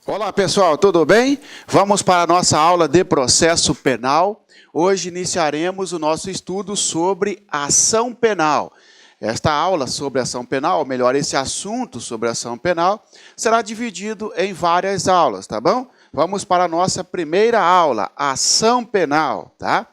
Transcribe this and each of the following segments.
Olá pessoal, tudo bem? Vamos para a nossa aula de processo penal. Hoje iniciaremos o nosso estudo sobre ação penal. Esta aula sobre ação penal, ou melhor, esse assunto sobre ação penal, será dividido em várias aulas, tá bom? Vamos para a nossa primeira aula, ação penal, tá?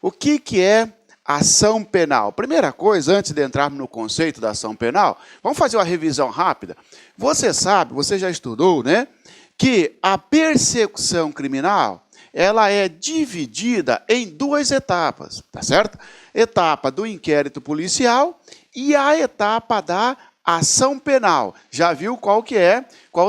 O que é ação penal? Primeira coisa, antes de entrarmos no conceito da ação penal, vamos fazer uma revisão rápida. Você sabe, você já estudou, né? Que a persecução criminal, ela é dividida em duas etapas, tá certo? Etapa do inquérito policial e a etapa da ação penal. Já viu qual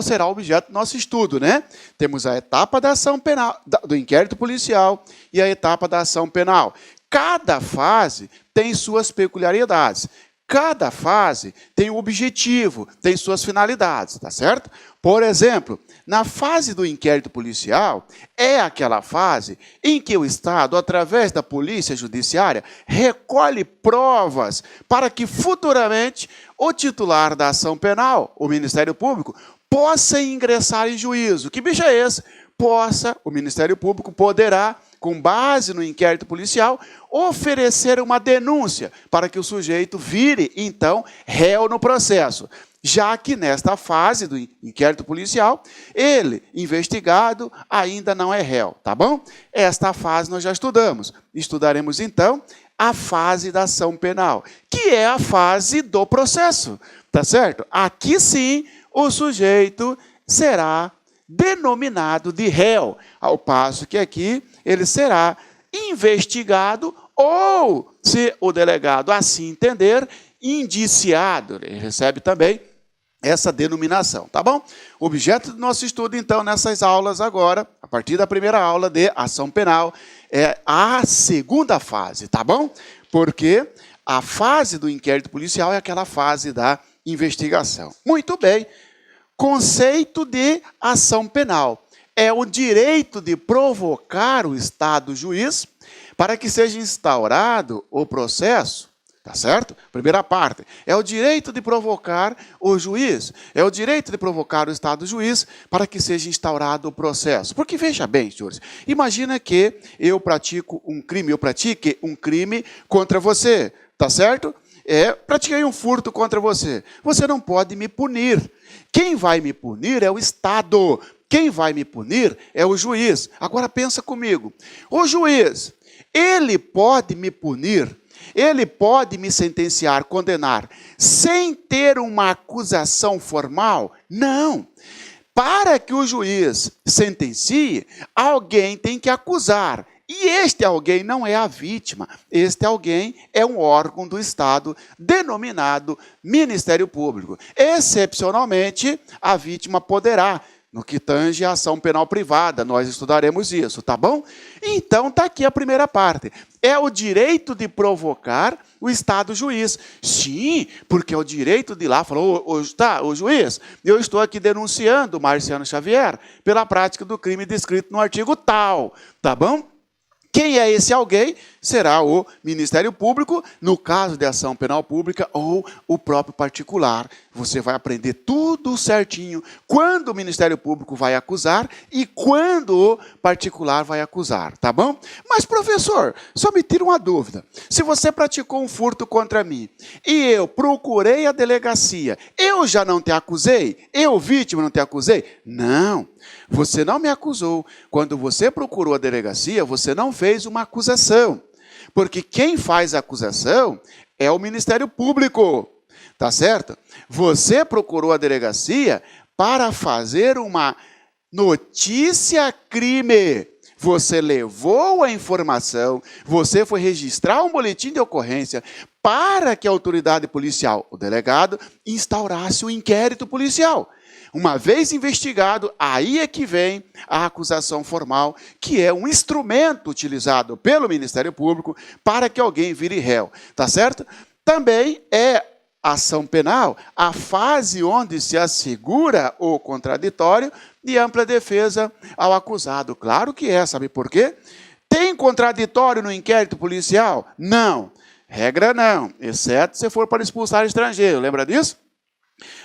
será o objeto do nosso estudo, né? Temos a etapa da ação penal, do inquérito policial e a etapa da ação penal. Cada fase tem suas peculiaridades. Cada fase tem um objetivo, tem suas finalidades, tá certo? Por exemplo, na fase do inquérito policial, é aquela fase em que o Estado, através da polícia judiciária, recolhe provas para que futuramente o titular da ação penal, o Ministério Público, possa ingressar em juízo. Que bicho é esse? O Ministério Público poderá, com base no inquérito policial, oferecer uma denúncia para que o sujeito vire, então, réu no processo. Já que nesta fase do inquérito policial, ele, investigado, ainda não é réu, tá bom? Esta fase nós já estudamos. Estudaremos, então, a fase da ação penal, que é a fase do processo, tá certo? Aqui sim, o sujeito será denominado de réu, ao passo que aqui ele será investigado ou, se o delegado assim entender, indiciado. Ele recebe também essa denominação, tá bom? O objeto do nosso estudo, então, nessas aulas agora, a partir da primeira aula de ação penal, é a segunda fase, tá bom? Porque a fase do inquérito policial é aquela fase da investigação. Muito bem. Conceito de ação penal. É o direito de provocar o Estado juiz para que seja instaurado o processo, tá certo? Primeira parte, é o direito de provocar o juiz, é o direito de provocar o Estado juiz para que seja instaurado o processo. Porque, veja bem, senhores, imagina que eu pratique um crime contra você, tá certo? Pratiquei um furto contra você. Você não pode me punir. Quem vai me punir é o Estado. Quem vai me punir é o juiz. Agora pensa comigo. O juiz, ele pode me punir, ele pode me sentenciar, condenar, sem ter uma acusação formal? Não. Para que o juiz sentencie, alguém tem que acusar. E este alguém não é a vítima, este alguém é um órgão do Estado denominado Ministério Público. Excepcionalmente, a vítima poderá, no que tange a ação penal privada, nós estudaremos isso, tá bom? Então, está aqui a primeira parte. É o direito de provocar o Estado juiz. Sim, porque é o direito de ir lá, falou, o juiz, eu estou aqui denunciando o Marciano Xavier pela prática do crime descrito no artigo tal, tá bom? Quem é esse alguém? Será o Ministério Público, no caso de ação penal pública, ou o próprio particular. Você vai aprender tudo certinho, quando o Ministério Público vai acusar e quando o particular vai acusar, tá bom? Mas, professor, só me tira uma dúvida. Se você praticou um furto contra mim e eu procurei a delegacia, eu já não te acusei? Eu, vítima, não te acusei? Não. Você não me acusou. Quando você procurou a delegacia, você não fez uma acusação. Porque quem faz a acusação é o Ministério Público. Tá certo? Você procurou a delegacia para fazer uma notícia crime. Você levou a informação, você foi registrar um boletim de ocorrência para que a autoridade policial, o delegado, instaurasse o inquérito policial. Uma vez investigado, aí é que vem a acusação formal, que é um instrumento utilizado pelo Ministério Público para que alguém vire réu, tá certo? Também é ação penal a fase onde se assegura o contraditório de ampla defesa ao acusado. Claro que é, sabe por quê? Tem contraditório no inquérito policial? Não. Regra não, exceto se for para expulsar estrangeiro, lembra disso?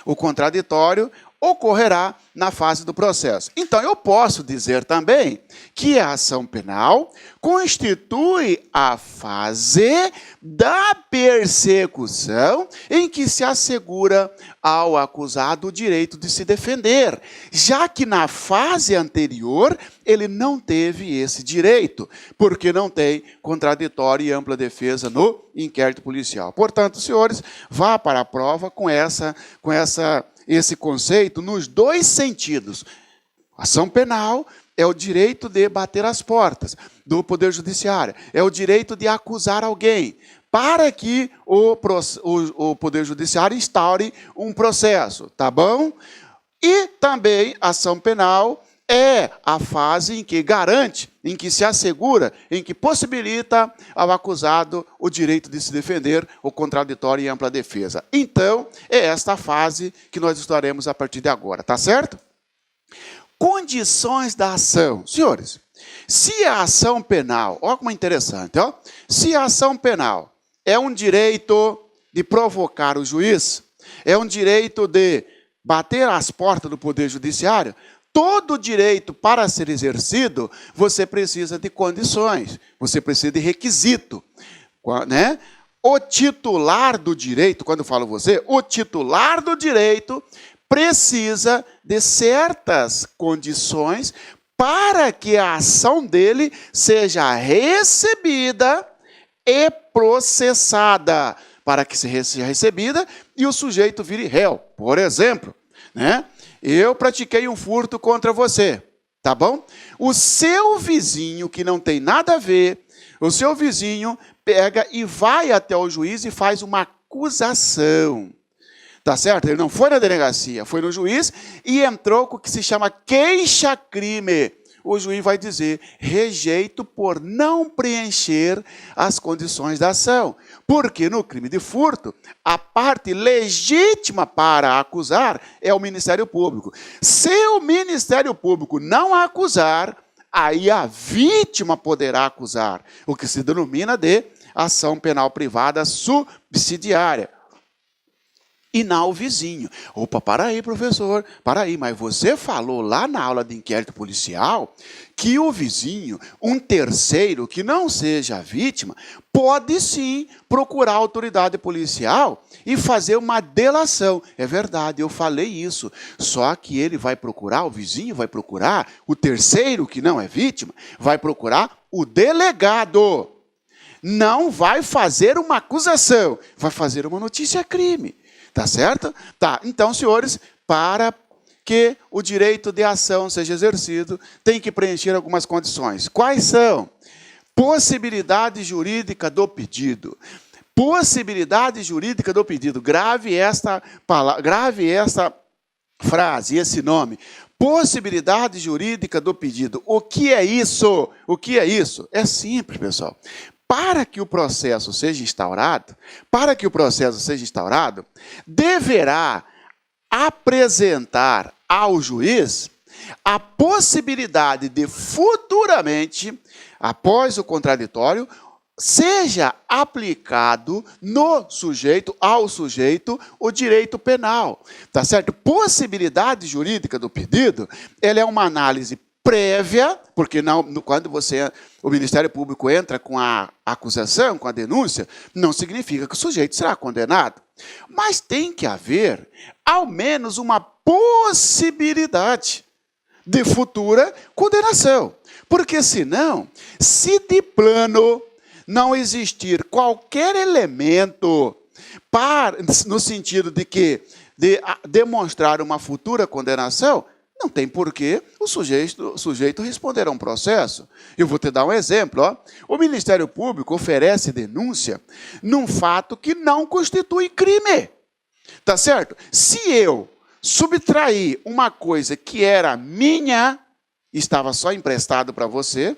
O contraditório ocorrerá na fase do processo. Então, eu posso dizer também que a ação penal constitui a fase da persecução em que se assegura ao acusado o direito de se defender, já que na fase anterior ele não teve esse direito, porque não tem contraditório e ampla defesa no inquérito policial. Portanto, senhores, vá para a prova com esse conceito nos dois sentidos. Ação penal é o direito de bater as portas do Poder Judiciário, é o direito de acusar alguém, para que o Poder Judiciário instaure um processo, tá bom? E também ação penal é a fase em que garante, em que se assegura, em que possibilita ao acusado o direito de se defender, o contraditório e ampla defesa. Então, é esta fase que nós estudaremos a partir de agora, tá certo? Condições da ação. Senhores, se a ação penal, olha como é interessante, ó, se a ação penal é um direito de provocar o juiz, é um direito de bater às portas do Poder Judiciário, todo direito para ser exercido, você precisa de condições, você precisa de requisito, né? O titular do direito, quando eu falo você, o titular do direito precisa de certas condições para que a ação dele seja recebida e processada, para que seja recebida e o sujeito vire réu. Por exemplo, né? Eu pratiquei um furto contra você, tá bom? O seu vizinho, que não tem nada a ver, o seu vizinho pega e vai até o juiz e faz uma acusação. Tá certo? Ele não foi na delegacia, foi no juiz e entrou com o que se chama queixa-crime. O juiz vai dizer, rejeito por não preencher as condições da ação. Porque no crime de furto, a parte legítima para acusar é o Ministério Público. Se o Ministério Público não acusar, aí a vítima poderá acusar, o que se denomina de ação penal privada subsidiária. E não o vizinho. Opa, para aí, professor, para aí, mas você falou lá na aula de inquérito policial que o vizinho, um terceiro que não seja a vítima, pode sim procurar a autoridade policial e fazer uma delação. É verdade, eu falei isso. Só que ele vai procurar, o vizinho vai procurar, o terceiro que não é vítima, vai procurar o delegado. Não vai fazer uma acusação, vai fazer uma notícia-crime. Tá certo? Tá. Então, senhores, para que o direito de ação seja exercido, tem que preencher algumas condições. Quais são? Possibilidade jurídica do pedido. Possibilidade jurídica do pedido. Grave esta frase, esse nome. Possibilidade jurídica do pedido. O que é isso? O que é isso? É simples, pessoal. Para que o processo seja instaurado, deverá apresentar ao juiz a possibilidade de futuramente, após o contraditório, seja aplicado ao sujeito, o direito penal. Tá certo? Possibilidade jurídica do pedido, ela é uma análise prévia, porque quando o Ministério Público entra com a acusação, com a denúncia, não significa que o sujeito será condenado. Mas tem que haver, ao menos, uma possibilidade de futura condenação. Porque, senão, se de plano não existir qualquer elemento no sentido de demonstrar uma futura condenação, não tem porquê o sujeito responder a um processo. Eu vou te dar um exemplo. Ó. O Ministério Público oferece denúncia num fato que não constitui crime. Tá certo? Se eu subtrair uma coisa que era minha, estava só emprestado para você,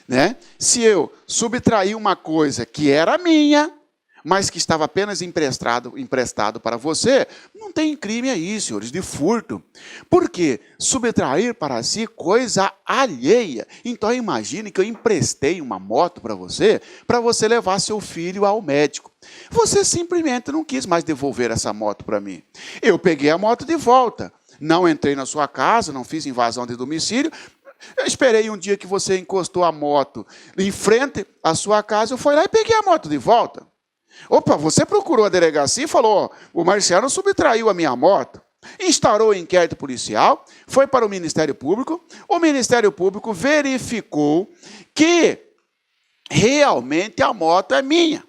né? Se eu subtrair uma coisa que era minha, mas que estava apenas emprestado para você, não tem crime aí, senhores, de furto. Por quê? Subtrair para si coisa alheia. Então, imagine que eu emprestei uma moto para você levar seu filho ao médico. Você simplesmente não quis mais devolver essa moto para mim. Eu peguei a moto de volta. Não entrei na sua casa, não fiz invasão de domicílio. Eu esperei um dia que você encostou a moto em frente à sua casa, eu fui lá e peguei a moto de volta. Opa, você procurou a delegacia e falou, o Marciano subtraiu a minha moto. Instaurou o inquérito policial, foi para o Ministério Público. O Ministério Público verificou que realmente a moto é minha.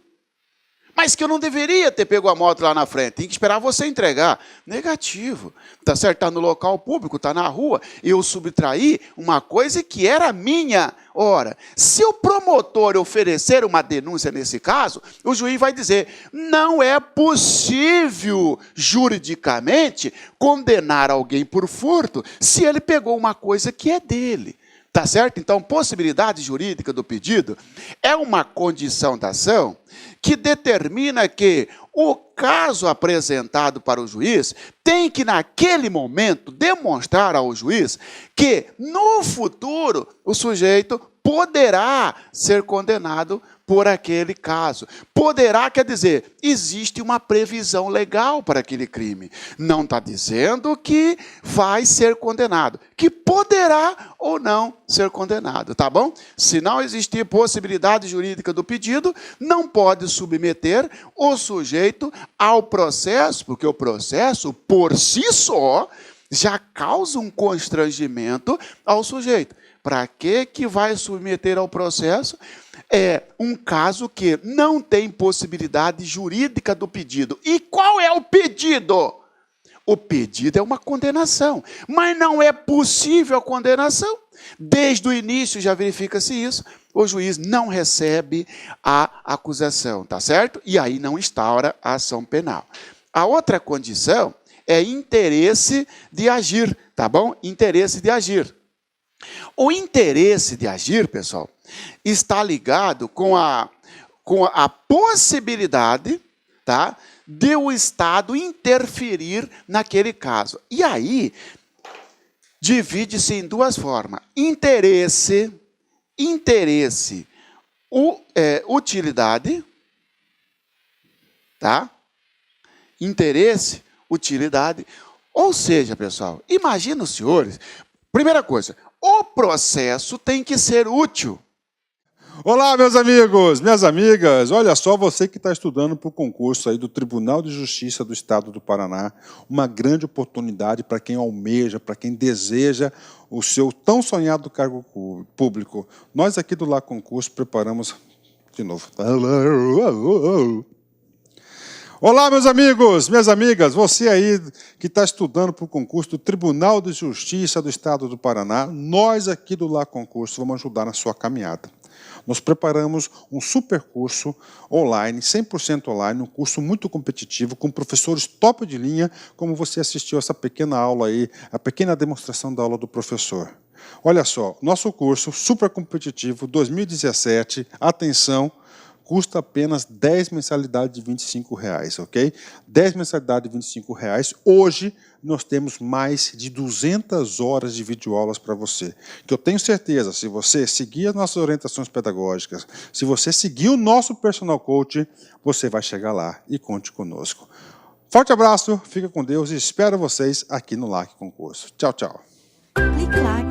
Mas que eu não deveria ter pego a moto lá na frente, tem que esperar você entregar. Negativo. Tá certo? Está no local público, está na rua. Eu subtraí uma coisa que era minha. Ora, se o promotor oferecer uma denúncia nesse caso, o juiz vai dizer, não é possível juridicamente condenar alguém por furto se ele pegou uma coisa que é dele. Tá certo? Então, possibilidade jurídica do pedido é uma condição da ação que determina que o caso apresentado para o juiz tem que, naquele momento, demonstrar ao juiz que, no futuro, o sujeito poderá ser condenado por aquele caso. Poderá, quer dizer, existe uma previsão legal para aquele crime. Não está dizendo que vai ser condenado, que poderá ou não ser condenado, tá bom? Se não existir possibilidade jurídica do pedido, não pode submeter o sujeito ao processo, porque o processo, por si só, já causa um constrangimento ao sujeito. Para que vai submeter ao processo? É um caso que não tem possibilidade jurídica do pedido. E qual é o pedido? O pedido é uma condenação, mas não é possível a condenação. Desde o início já verifica-se isso, o juiz não recebe a acusação, tá certo? E aí não instaura a ação penal. A outra condição é interesse de agir, tá bom? Interesse de agir. O interesse de agir, pessoal, está ligado com a possibilidade, tá, de o Estado interferir naquele caso. E aí, divide-se em duas formas. Utilidade, tá? Interesse, utilidade. Ou seja, pessoal, imagina os senhores, primeira coisa, o processo tem que ser útil. Olá, meus amigos, minhas amigas. Olha só, você que está estudando para o concurso aí do Tribunal de Justiça do Estado do Paraná, uma grande oportunidade para quem almeja, para quem deseja o seu tão sonhado cargo público. Nós aqui do Lá Concurso preparamos de novo. Olá, meus amigos, minhas amigas, você aí que está estudando para o concurso do Tribunal de Justiça do Estado do Paraná, nós aqui do Lá Concurso vamos ajudar na sua caminhada. Nós preparamos um super curso online, 100% online, um curso muito competitivo, com professores top de linha, como você assistiu essa pequena aula aí, a pequena demonstração da aula do professor. Olha só, nosso curso super competitivo 2017, atenção, custa apenas 10 mensalidades de R$25, ok? 10 mensalidades de R$25. Hoje, nós temos mais de 200 horas de videoaulas para você. Que eu tenho certeza, se você seguir as nossas orientações pedagógicas, se você seguir o nosso personal coach, você vai chegar lá e conte conosco. Forte abraço, fica com Deus e espero vocês aqui no LAC Concurso. Tchau, tchau. Clique lá.